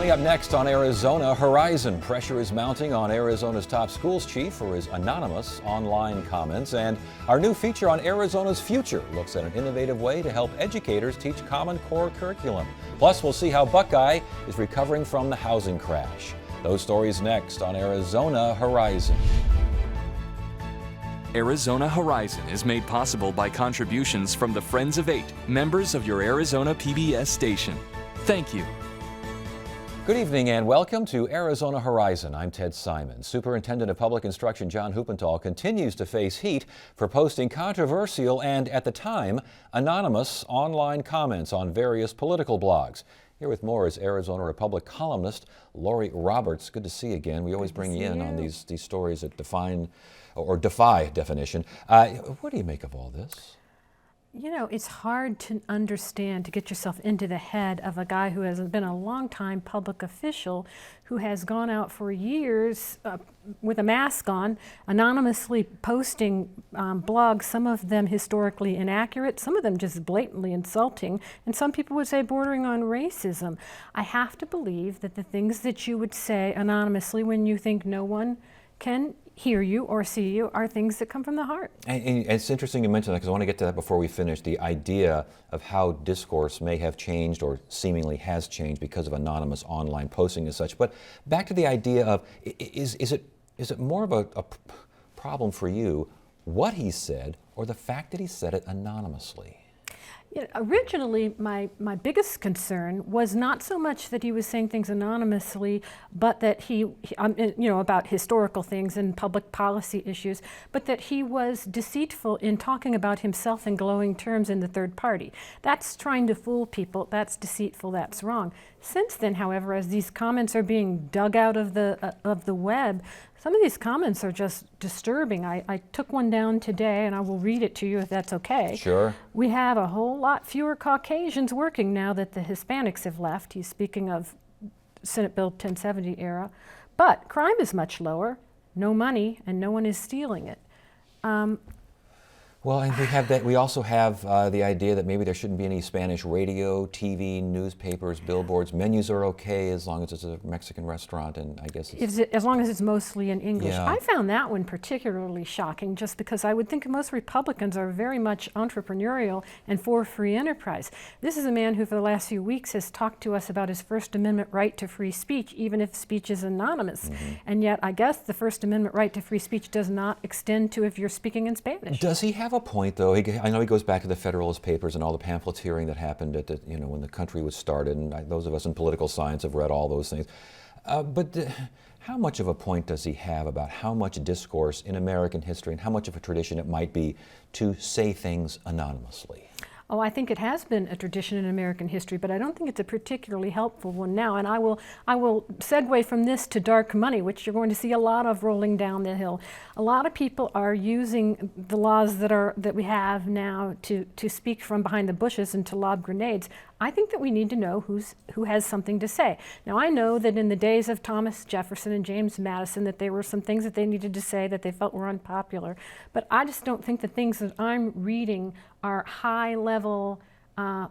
Coming up next on Arizona Horizon, pressure is mounting on Arizona's top schools chief for his anonymous online comments. And our new feature on Arizona's future looks at an innovative way to help educators teach Common Core curriculum. Plus, we'll see how Buckeye is recovering from the housing crash. Those stories next on Arizona Horizon. Arizona Horizon is made possible by contributions from the Friends of Eight, members of your Arizona PBS station. Thank you. Good evening and welcome to Arizona Horizon. I'm Ted Simon. Superintendent of Public Instruction John Huppenthal continues to face heat for posting controversial and, at the time, anonymous online comments on various political blogs. Here with more is Arizona Republic columnist Lori Roberts. Good to see you again. We always bring you in on these stories that defy definition. What do you make of all this? You know, it's hard to understand, to get yourself into the head of a guy who has been a long-time public official who has gone out for years with a mask on, anonymously posting blogs, some of them historically inaccurate, some of them just blatantly insulting, and some people would say bordering on racism. I have to believe that the things that you would say anonymously when you think no one can hear you or see you are things that come from the heart. And it's interesting you mention that, because I want to get to that before we finish, the idea of how discourse may have changed or seemingly has changed because of anonymous online posting and such. But back to the idea of, is it more of a problem for you what he said or the fact that he said it anonymously? You know, originally, my biggest concern was not so much that he was saying things anonymously, but that about historical things and public policy issues, but that he was deceitful in talking about himself in glowing terms in the third party. That's trying to fool people. That's deceitful. That's wrong. Since then, however, as these comments are being dug out of the web, some of these comments are just disturbing. I took one down today, and I will read it to you if that's okay. Sure. We have a whole lot fewer Caucasians working now that the Hispanics have left. He's speaking of Senate Bill 1070 era. But crime is much lower, no money, and no one is stealing it. Well, and we have that. We also have the idea that maybe there shouldn't be any Spanish radio, TV, newspapers, billboards. Menus are okay as long as it's a Mexican restaurant, and I guess as long as it's mostly in English. Yeah. I found that one particularly shocking, just because I would think most Republicans are very much entrepreneurial and for free enterprise. This is a man who, for the last few weeks, has talked to us about his First Amendment right to free speech, even if speech is anonymous. Mm-hmm. And yet, I guess the First Amendment right to free speech does not extend to if you're speaking in Spanish. Does he have a point, though? I know he goes back to the Federalist Papers and all the pamphleteering that happened at when the country was started, and those of us in political science have read all those things. How much of a point does he have about how much discourse in American history and how much of a tradition it might be to say things anonymously? Oh, I think it has been a tradition in American history, but I don't think it's a particularly helpful one now. And I will segue from this to dark money, which you're going to see a lot of rolling down the hill. A lot of people are using the laws that we have now to speak from behind the bushes and to lob grenades. I think that we need to know who has something to say. Now, I know that in the days of Thomas Jefferson and James Madison that there were some things that they needed to say that they felt were unpopular, but I just don't think the things that I'm reading are high-level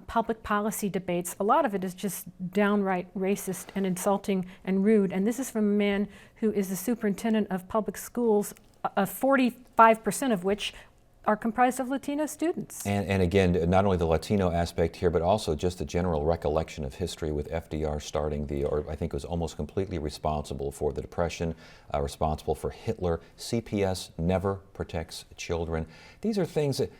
public policy debates. A lot of it is just downright racist and insulting and rude, and this is from a man who is the superintendent of public schools, 45% of which are comprised of Latino students. And again, not only the Latino aspect here, but also just the general recollection of history with FDR starting I think it was almost completely responsible for the Depression, responsible for Hitler. CPS never protects children. These are things that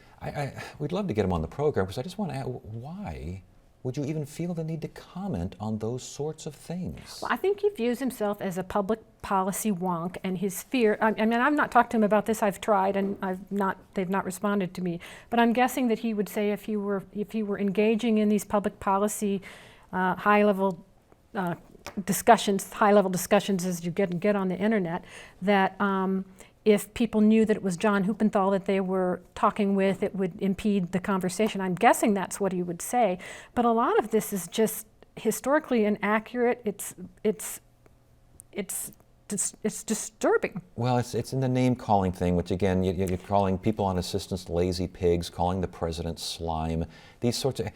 we'd love to get him on the program, because I just want to ask, why would you even feel the need to comment on those sorts of things? Well, I think he views himself as a public policy wonk, and his fear, I mean, I've not talked to him about this, I've tried, and they've not responded to me, but I'm guessing that he would say if he were engaging in these public policy high-level discussions as you get on the internet, that if people knew that it was John Huppenthal that they were talking with, it would impede the conversation. I'm guessing that's what he would say. But a lot of this is just historically inaccurate. It's disturbing. Well, it's in the name-calling thing, which again, you're calling people on assistance lazy pigs, calling the president slime. these sorts of,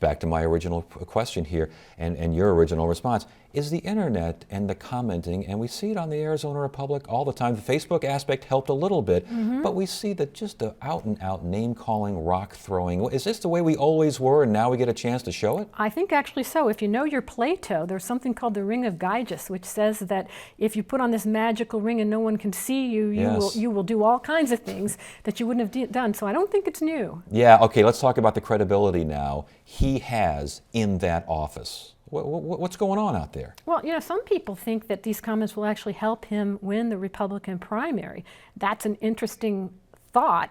back to my original question here and your original response, is the internet and the commenting, and we see it on the Arizona Republic all the time. The Facebook aspect helped a little bit, but we see that just the out and out name calling, rock throwing. Is this the way we always were and now we get a chance to show it? I think actually so. If you know your Plato, there's something called the Ring of Gyges, which says that if you put on this magical ring and no one can see you, you will do all kinds of things that you wouldn't have done. So I don't think it's new. Yeah, okay, let's talk about the credibility now he has in that office. What's going on out there? Well, you know, some people think that these comments will actually help him win the Republican primary. That's an interesting thought.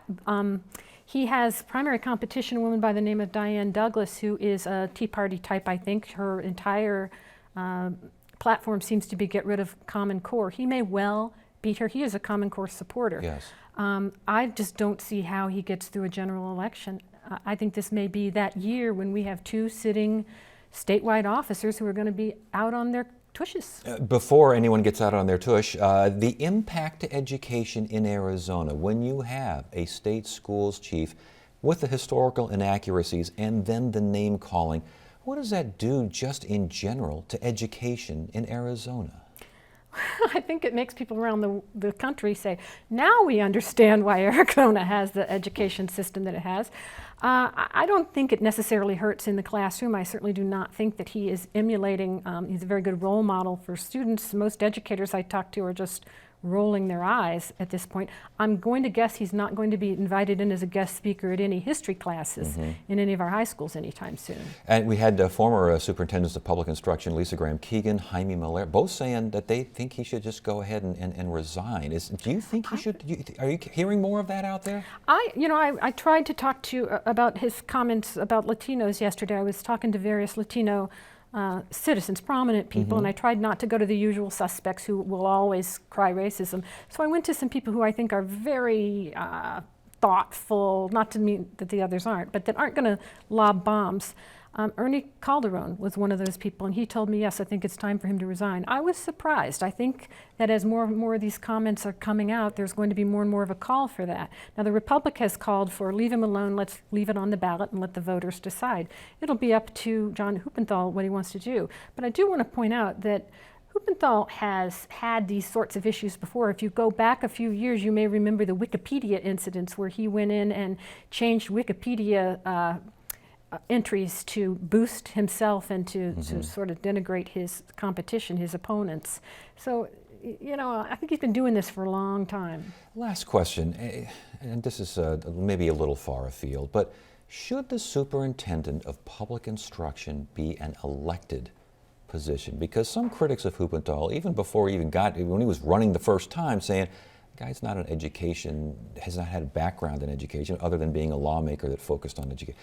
He has primary competition, a woman by the name of Diane Douglas, who is a Tea Party type, I think. Her entire platform seems to be get rid of Common Core. He may well beat her. He is a Common Core supporter. Yes. I just don't see how he gets through a general election. I think this may be that year when we have two sitting statewide officers who are going to be out on their tushes. Before anyone gets out on their tush, the impact to education in Arizona, when you have a state schools chief with the historical inaccuracies and then the name calling, what does that do just in general to education in Arizona? I think it makes people around the country say, now we understand why Arizona has the education system that it has. I don't think it necessarily hurts in the classroom. I certainly do not think that he is emulating. He's a very good role model for students. Most educators I talk to are just rolling their eyes at this point. I'm going to guess he's not going to be invited in as a guest speaker at any history classes in any of our high schools anytime soon. And we had former superintendents of public instruction, Lisa Graham Keegan, Jaime Miller, both saying that they think he should just go ahead and resign. Do you think he should? Are you hearing more of that out there? I tried to talk to you about his comments about Latinos yesterday. I was talking to various Latino citizens, prominent people, and I tried not to go to the usual suspects who will always cry racism. So I went to some people who I think are very thoughtful, not to mean that the others aren't, but that aren't going to lob bombs. Ernie Calderon was one of those people, and he told me, yes, I think it's time for him to resign. I was surprised. I think that as more and more of these comments are coming out, there's going to be more and more of a call for that. Now, the Republic has called for leave him alone, let's leave it on the ballot and let the voters decide. It'll be up to John Huppenthal what he wants to do. But I do want to point out that Huppenthal has had these sorts of issues before. If you go back a few years, you may remember the Wikipedia incidents where he went in and changed Wikipedia entries to boost himself and to sort of denigrate his competition, his opponents. So, you know, I think he's been doing this for a long time. Last question, and this is maybe a little far afield, but should the superintendent of public instruction be an elected position? Because some critics of Huppenthal, even before he when he was running the first time, saying, the guy's not an education, has not had a background in education other than being a lawmaker that focused on education.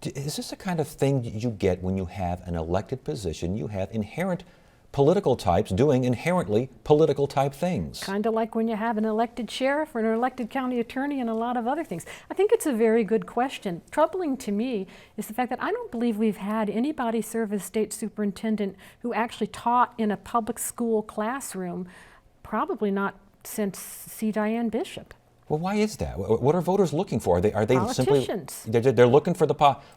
Is this the kind of thing you get when you have an elected position? You have inherent political types doing inherently political type things. Kind of like when you have an elected sheriff or an elected county attorney and a lot of other things. I think it's a very good question. Troubling to me is the fact that I don't believe we've had anybody serve as state superintendent who actually taught in a public school classroom, probably not since C. Diane Bishop. Well, why is that? What are voters looking for? Are they Politicians. Simply they're looking for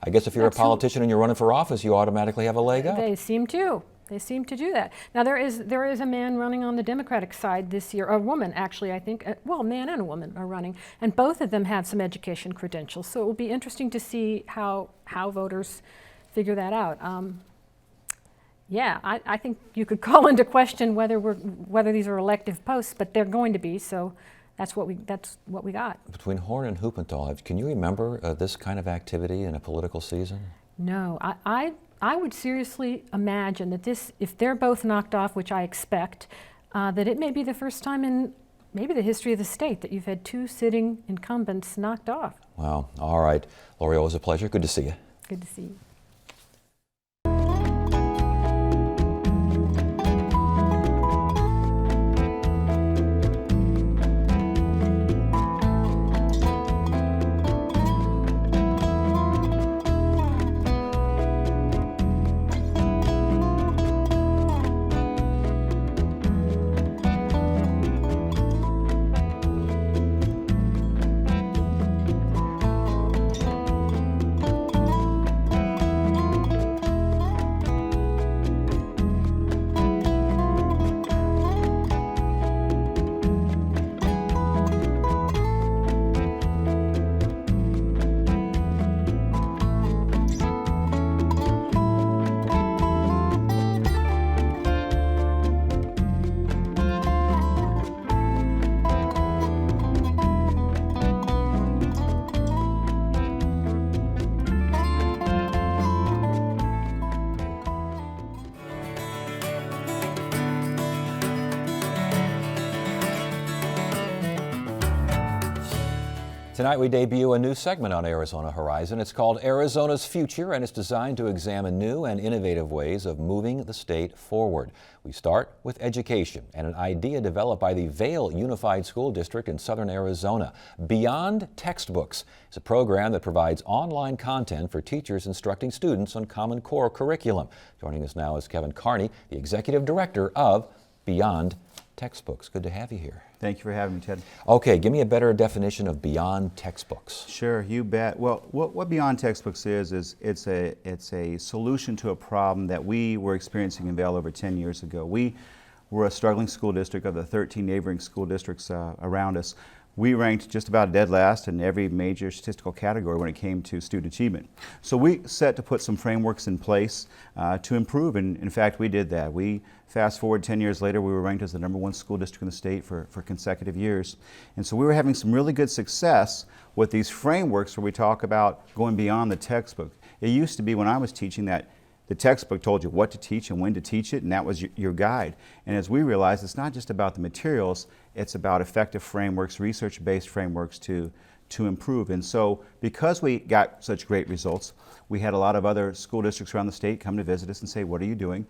I guess if you're a politician and you're running for office, you automatically have a leg up. They seem to. They seem to do that. Now there is a man running on the Democratic side this year, a woman actually, I think. Well, a man and a woman are running, and both of them have some education credentials. So it will be interesting to see how voters figure that out. Yeah, I think you could call into question whether these are elective posts, but they're going to be. So that's what we got. Between Horn and Huppenthal, can you remember this kind of activity in a political season? No, I would seriously imagine that if they're both knocked off, which I expect, that it may be the first time in maybe the history of the state that you've had two sitting incumbents knocked off. Wow. All right. Lori, it was a pleasure. Good to see you. Good to see you. Tonight we debut a new segment on Arizona Horizon. It's called Arizona's Future, and it's designed to examine new and innovative ways of moving the state forward. We start with education and an idea developed by the Vail Unified School District in southern Arizona. Beyond Textbooks is a program that provides online content for teachers instructing students on Common Core curriculum. Joining us now is Kevin Carney, the Executive Director of Beyond Textbooks. Good to have you here. Thank you for having me, Ted. Okay, give me a better definition of Beyond Textbooks. Sure, you bet. Well, what Beyond Textbooks is it's a solution to a problem that we were experiencing in Vail over 10 years ago. We were a struggling school district of the 13 neighboring school districts around us. We ranked just about dead last in every major statistical category when it came to student achievement. So we set to put some frameworks in place to improve, and in fact we did that. We fast forward 10 years later, we were ranked as the #1 school district in the state for consecutive years. And so we were having some really good success with these frameworks where we talk about going beyond the textbook. It used to be when I was teaching that the textbook told you what to teach and when to teach it, and that was your guide. And as we realized, it's not just about the materials, it's about effective frameworks, research-based frameworks to improve. And so because we got such great results, we had a lot of other school districts around the state come to visit us and say, what are you doing?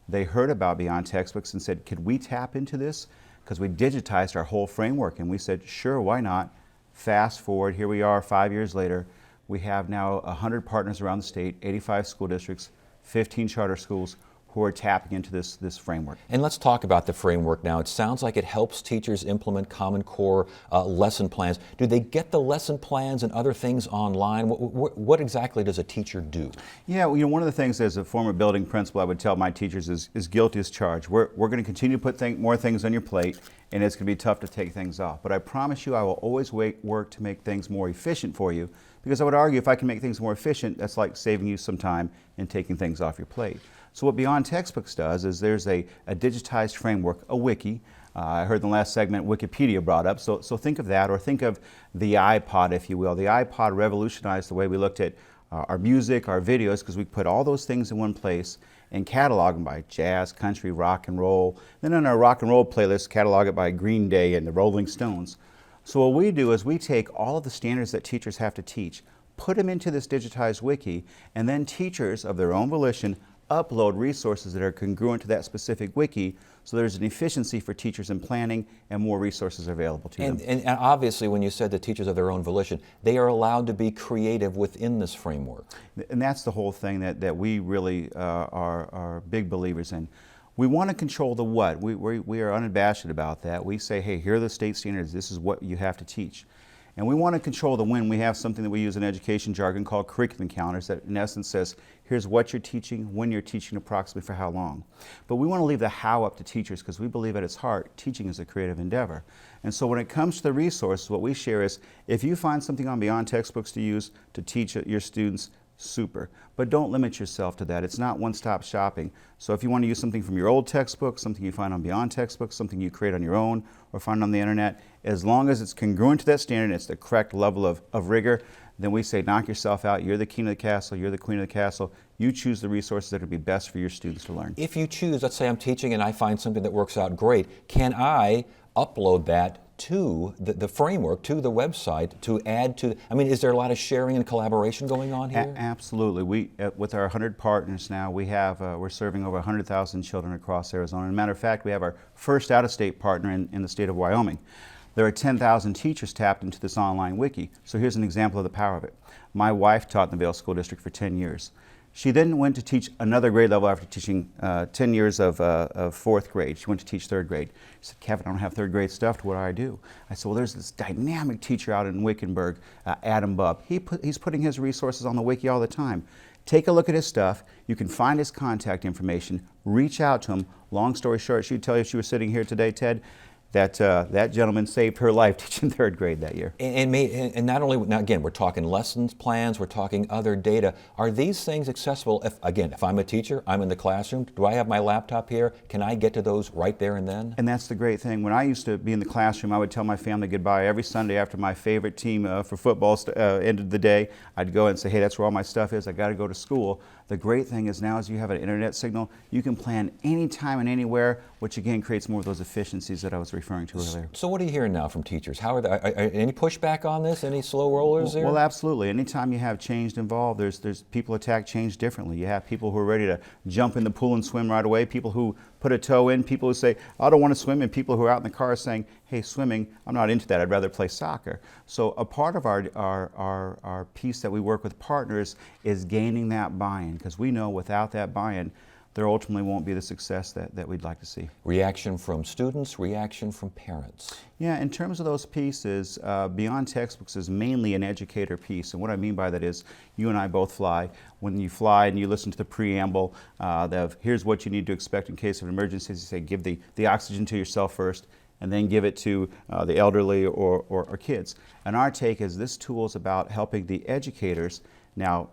They heard about Beyond Textbooks and said, could we tap into this? Because we digitized our whole framework, and we said, sure, why not? Fast forward, here we are 5 years later. We have now 100 partners around the state, 85 school districts, 15 charter schools who are tapping into this framework. And let's talk about the framework now. It sounds like it helps teachers implement Common Core lesson plans. Do they get the lesson plans and other things online? What exactly does a teacher do? Yeah, well, one of the things as a former building principal I would tell my teachers is guilty as charged. We're going to continue to put more things on your plate, and it's going to be tough to take things off. But I promise you I will always work to make things more efficient for you, because I would argue if I can make things more efficient, that's like saving you some time and taking things off your plate. So what Beyond Textbooks does is there's a digitized framework, a wiki. I heard in the last segment Wikipedia brought up, so think of that, or think of the iPod, if you will. The iPod revolutionized the way we looked at our music, our videos, because we put all those things in one place and catalog them by jazz, country, rock and roll. Then in our rock and roll playlist, catalog it by Green Day and the Rolling Stones. So what we do is we take all of the standards that teachers have to teach, put them into this digitized wiki, and then teachers of their own volition upload resources that are congruent to that specific wiki, so there's an efficiency for teachers in planning and more resources are available to them. And obviously when you said the teachers of their own volition, they are allowed to be creative within this framework. And that's the whole thing that we really are big believers in. We want to control the what. We are unabashed about that. We say, hey, here are the state standards, this is what you have to teach. And we want to control the when. We have something that we use in education jargon called curriculum counters that in essence says, here's what you're teaching, when you're teaching, approximately for how long. But we want to leave the how up to teachers, because we believe at its heart, teaching is a creative endeavor. And so when it comes to the resources, what we share is, if you find something on Beyond Textbooks to use to teach your students, super. But don't limit yourself to that. It's not one-stop shopping. So if you want to use something from your old textbook, something you find on Beyond Textbooks, something you create on your own or find on the internet, as long as it's congruent to that standard and it's the correct level of rigor, then we say knock yourself out. You're the king of the castle. You're the queen of the castle. You choose the resources that will be best for your students to learn. If you choose, let's say I'm teaching and I find something that works out great, can I upload that to the framework, to the website, to add to, I mean, is there a lot of sharing and collaboration going on here? Absolutely. We, with our 100 partners now, we're serving over 100,000 children across Arizona. As a matter of fact, we have our first out-of-state partner in the state of Wyoming. There are 10,000 teachers tapped into this online wiki. So here's an example of the power of it. My wife taught in the Vail School District for 10 years. She then went to teach another grade level after teaching 10 years of fourth grade. She went to teach third grade. She said, Kevin, I don't have third grade stuff. What do I do? I said, well, there's this dynamic teacher out in Wickenburg, Adam Bubb. He's putting his resources on the wiki all the time. Take a look at his stuff. You can find his contact information. Reach out to him. Long story short, she'd tell you if she was sitting here today, Ted, that gentleman saved her life teaching third grade that year. And not only, now again, we're talking lessons plans, we're talking other data. Are these things accessible? If I'm a teacher, I'm in the classroom, do I have my laptop here? Can I get to those right there and then? And that's the great thing. When I used to be in the classroom, I would tell my family goodbye every Sunday after my favorite team for football ended the day. I'd go and say, hey, that's where all my stuff is. I got to go to school. The great thing is now, as you have an internet signal, you can plan anytime and anywhere, which again creates more of those efficiencies that I was referring to earlier. So what are you hearing now from teachers? How are any pushback on this? Any slow rollers there? Well, absolutely. Anytime you have change involved, there's people attack change differently. You have people who are ready to jump in the pool and swim right away, people who put a toe in, people who say, I don't want to swim, and people who are out in the car saying, hey, swimming, I'm not into that, I'd rather play soccer. So a part of our piece that we work with partners is gaining that buy-in, because we know without that buy-in, there ultimately won't be the success that we'd like to see. Reaction from students, reaction from parents. Yeah, in terms of those pieces, Beyond Textbooks is mainly an educator piece. And what I mean by that is you and I both fly. When you fly and you listen to the preamble, here's what you need to expect in case of an emergency. You say, give the oxygen to yourself first, and then give it to the elderly or kids. And our take is this tool is about helping the educators. Now,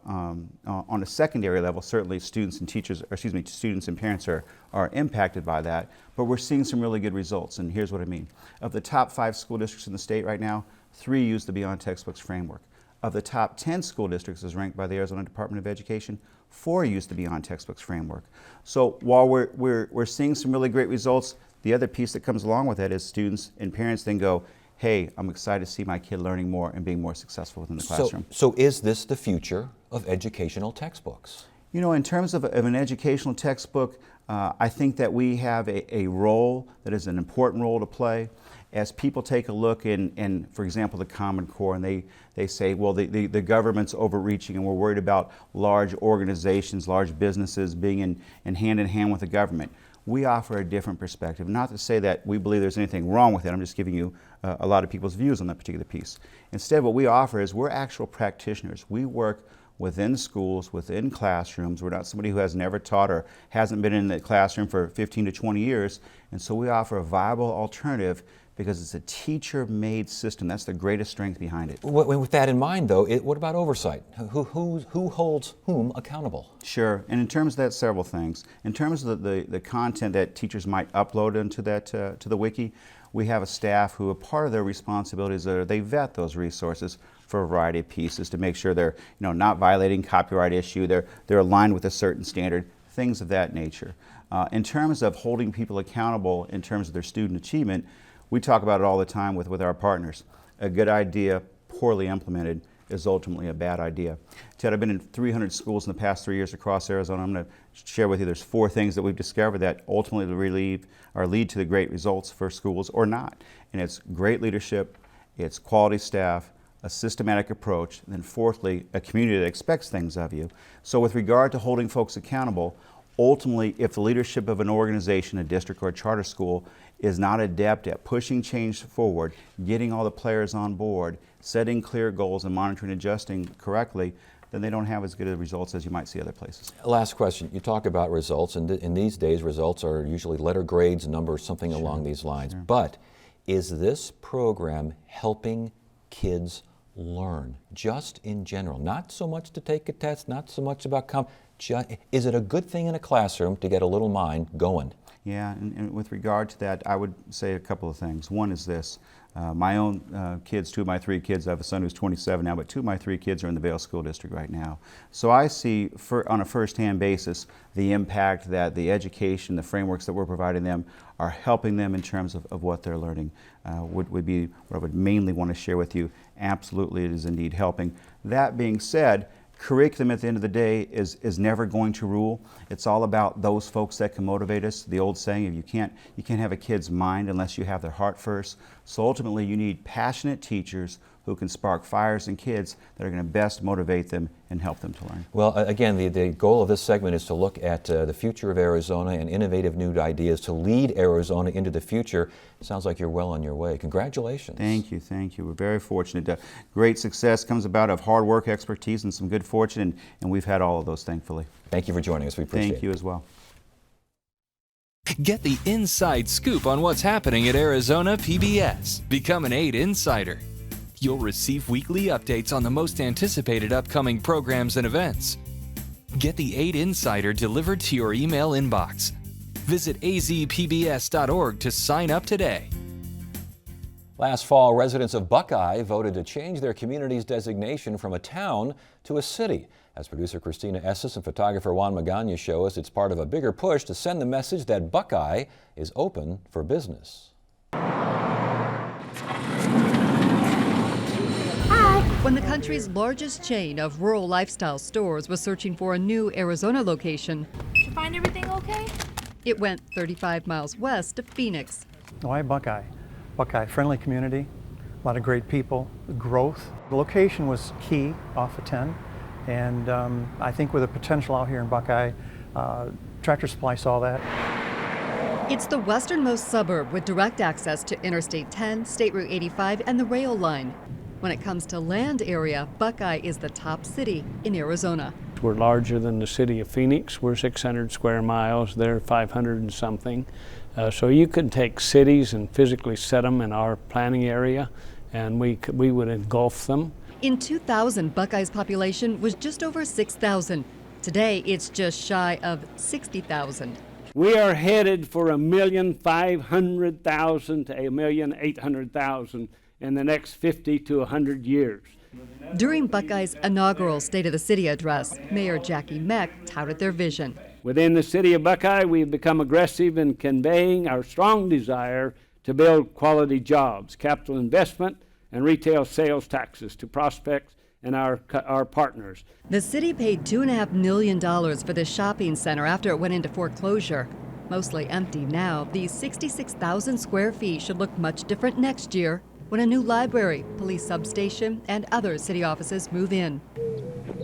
on a secondary level, certainly students and teachers, students and parents are impacted by that, but we're seeing some really good results, and here's what I mean. Of the top 5 school districts in the state right now, 3 use the Beyond Textbooks framework. Of the top 10 school districts as ranked by the Arizona Department of Education, 4 use the Beyond Textbooks framework. So while we're seeing some really great results, the other piece that comes along with that is students and parents then go, hey, I'm excited to see my kid learning more and being more successful within the classroom. So is this the future of educational textbooks? You know, in terms of an educational textbook, I think that we have a role that is an important role to play. As people take a look in for example, the Common Core, and they say, well, the government's overreaching and we're worried about large organizations, large businesses being in hand with the government. We offer a different perspective. Not to say that we believe there's anything wrong with it. I'm just giving you a lot of people's views on that particular piece. Instead, what we offer is we're actual practitioners. We work within schools, within classrooms. We're not somebody who has never taught or hasn't been in the classroom for 15 to 20 years. And so we offer a viable alternative because it's a teacher-made system. That's the greatest strength behind it. With that in mind, though, what about oversight? Who holds whom accountable? Sure, and in terms of that, several things. In terms of the content that teachers might upload into that to the wiki, we have a staff who, a part of their responsibilities are they vet those resources for a variety of pieces to make sure they're not violating copyright issue, they're aligned with a certain standard, things of that nature. In terms of holding people accountable in terms of their student achievement, we talk about it all the time with our partners. A good idea, poorly implemented, is ultimately a bad idea. Ted, I've been in 300 schools in the past 3 years across Arizona. I'm going to share with you there's 4 things that we've discovered that ultimately lead to the great results for schools or not. And it's great leadership, it's quality staff, a systematic approach, and then fourthly, a community that expects things of you. So with regard to holding folks accountable, ultimately, if the leadership of an organization, a district or a charter school, is not adept at pushing change forward, getting all the players on board, setting clear goals and monitoring and adjusting correctly, then they don't have as good of results as you might see other places. Last question. You talk about results, and in these days, results are usually letter grades, numbers, something along these lines. Sure. But is this program helping kids learn, just in general? Not so much to take a test, not so much about is it a good thing in a classroom to get a little mind going? Yeah, and with regard to that, I would say a couple of things. One is this. My own kids, 2 of my 3 kids, I have a son who's 27 now, but 2 of my 3 kids are in the Vail School District right now. So I see, on a first-hand basis, the impact that the education, the frameworks that we're providing them are helping them in terms of what they're learning. Would be what I would mainly want to share with you. Absolutely, it is indeed helping. That being said, curriculum at the end of the day is never going to rule. It's all about those folks that can motivate us. The old saying, you can't have a kid's mind unless you have their heart first. So ultimately you need passionate teachers who can spark fires in kids that are going to best motivate them and help them to learn. Well, again, the goal of this segment is to look at the future of Arizona and innovative new ideas to lead Arizona into the future. It sounds like you're well on your way. Congratulations. Thank you, thank you. We're very fortunate. Great success comes about of hard work, expertise, and some good fortune, and we've had all of those, thankfully. Thank you for joining us. We appreciate it. Thank you as well. Get the inside scoop on what's happening at Arizona PBS. Become an 8 Insider. You'll receive weekly updates on the most anticipated upcoming programs and events. Get the 8 Insider delivered to your email inbox. Visit azpbs.org to sign up today. Last fall, residents of Buckeye voted to change their community's designation from a town to a city. As producer Christina Esses and photographer Juan Magana show us, it's part of a bigger push to send the message that Buckeye is open for business. When the country's largest chain of rural lifestyle stores was searching for a new Arizona location, Did you find everything okay? it went 35 miles west of Phoenix. Why Buckeye? Buckeye, friendly community, a lot of great people, growth. The location was key off of 10, and I think with the potential out here in Buckeye, Tractor Supply saw that. It's the westernmost suburb with direct access to Interstate 10, State Route 85, and the rail line. When it comes to land area, Buckeye is the top city in Arizona. We're larger than the city of Phoenix. We're 600 square miles. They're 500 and something. So you could take cities and physically set them in our planning area, and we would engulf them. In 2000, Buckeye's population was just over 6,000. Today, it's just shy of 60,000. We are headed for 1,500,000 to 1,800,000 in the next 50 to 100 years. During Buckeye's inaugural State of the City address, Mayor Jackie Meck touted their vision. Within the city of Buckeye, we've become aggressive in conveying our strong desire to build quality jobs, capital investment, and retail sales taxes to prospects and our partners. The city paid $2.5 million for this shopping center after it went into foreclosure. Mostly empty now, these 66,000 square feet should look much different next year when a new library, police substation, and other city offices move in.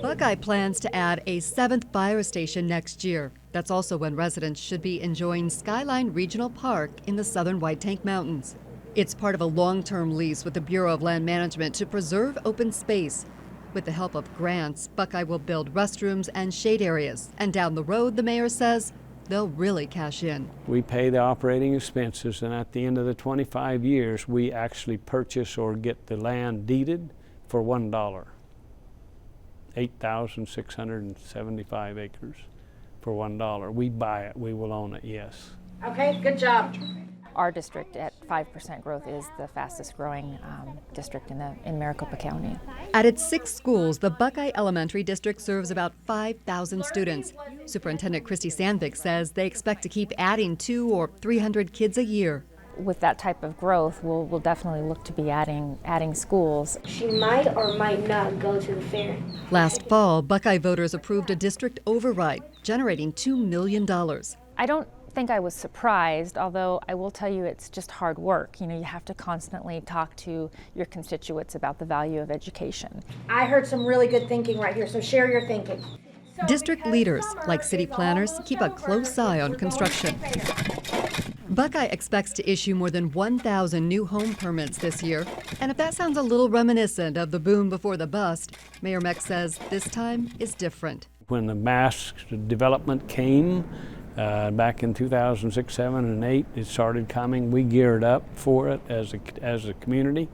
Buckeye plans to add a 7th fire station next year. That's also when residents should be enjoying Skyline Regional Park in the southern White Tank Mountains. It's part of a long-term lease with the Bureau of Land Management to preserve open space. With the help of grants, Buckeye will build restrooms and shade areas. And down the road, the mayor says, they'll really cash in. We pay the operating expenses, and at the end of the 25 years, we actually purchase or get the land deeded for $1. 8,675 acres for $1. We buy it, we will own it, yes. Okay, good job. Our district at 5% growth is the fastest growing district in Maricopa County. At its 6 schools, the Buckeye Elementary District serves about 5,000 students. Superintendent Christy Sandvik says they expect to keep adding 200 or 300 kids a year. With that type of growth, we'll definitely look to be adding schools. She might or might not go to the fair. Last fall, Buckeye voters approved a district override, generating $2 million. I don't think I was surprised, although I will tell you it's just hard work. You know, you have to constantly talk to your constituents about the value of education. I heard some really good thinking right here, so share your thinking. District leaders, like city planners, keep a close eye on construction. Buckeye expects to issue more than 1,000 new home permits this year. And if that sounds a little reminiscent of the boom before the bust, Mayor Meck says this time is different. When the mass development came, back in 2006, 7, and 8, it started coming. We geared up for it as a community,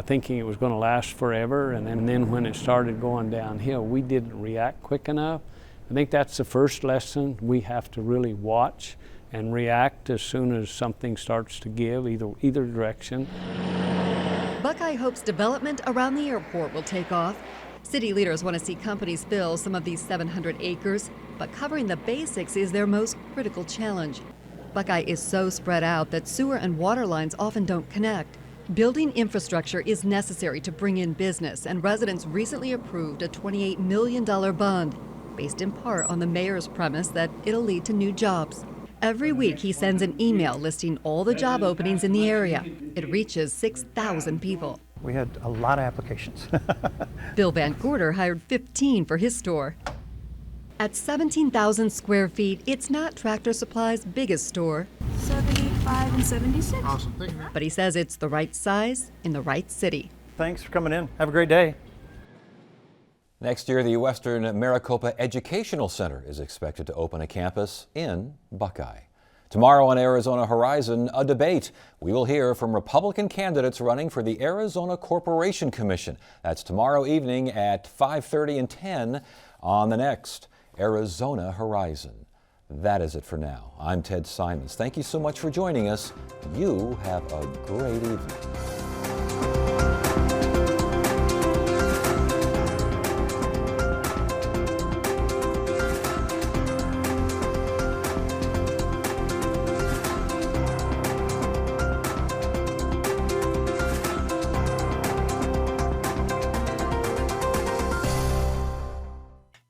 thinking it was going to last forever. And then when it started going downhill, we didn't react quick enough. I think that's the first lesson. We have to really watch and react as soon as something starts to give, either direction. Buckeye hopes development around the airport will take off. City leaders want to see companies fill some of these 700 acres, but covering the basics is their most critical challenge. Buckeye is so spread out that sewer and water lines often don't connect. Building infrastructure is necessary to bring in business, and residents recently approved a $28 million bond, based in part on the mayor's premise that it'll lead to new jobs. Every week, he sends an email listing all the job openings in the area. It reaches 6,000 people. We had a lot of applications. Bill Van Gorder hired 15 for his store. At 17,000 square feet, it's not Tractor Supply's biggest store. 75 and 76. Awesome, thank you. But he says it's the right size in the right city. Thanks for coming in. Have a great day. Next year, the Western Maricopa Educational Center is expected to open a campus in Buckeye. Tomorrow on Arizona Horizon, a debate. We will hear from Republican candidates running for the Arizona Corporation Commission. That's tomorrow evening at 5:30 and 10 on the next Arizona Horizon. That is it for now. I'm Ted Simons. Thank you so much for joining us. You have a great evening.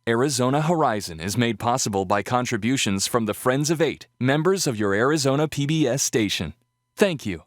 Arizona Horizon is made possible by contributions from the Friends of 8, members of your Arizona PBS station. Thank you.